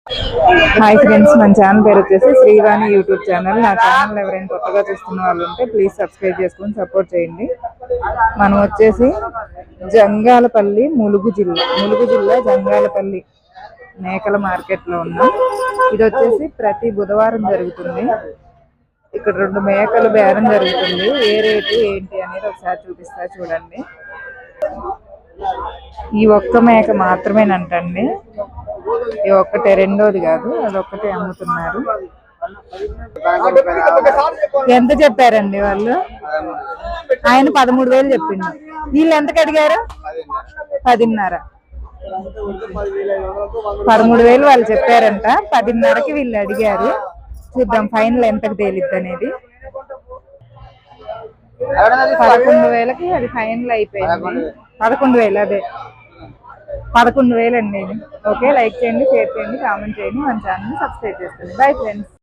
Hi friends, మన channel పేరు వచ్చేసి శ్రీవాణి యూట్యూబ్ ఛానల్. నా ఛానల్ ఎవరైనా కొత్తగా చూస్తున్న వాళ్ళు ఉంటే ప్లీజ్ సబ్స్క్రైబ్ చేసుకొని సపోర్ట్ చేయండి. మనం వచ్చేసి జంగాలపల్లి, ములుగు జిల్లా జంగాలపల్లి మేకల మార్కెట్లో ఉన్నాం. ఇది వచ్చేసి ప్రతి బుధవారం జరుగుతుంది. ఇక్కడ 2 మేకలు బేరం జరుగుతుంది. ఏ రేటు ఏంటి అనేది ఒకసారి చూపిస్తా చూడండి. ఈ ఒక్క మేక మాత్రమేనంటండి, ఈ ఒక్కటే, రెండోది కాదు, అదొక్కటే అమ్ముతున్నారు. ఎంత చెప్పారండి వాళ్ళు? ఆయన 13,000 చెప్పిండు. వీళ్ళు ఎంతకు అడిగారు? 10,500. 13,000 వాళ్ళు చెప్పారంట, 10,500కి వీళ్ళు అడిగారు. చూద్దాం ఫైనల్ ఎంతకు తేలిద్ది అనేది. 11,000కి అది ఫైనల్ అయిపోయింది. 11,000, అదే 11,000 అండి. ఓకే, లైక్ చేయండి, షేర్ చేయండి, కామెంట్ చేయండి, మన ఛానల్ని సబ్స్క్రైబ్ చేసుకోండి. Bye friends.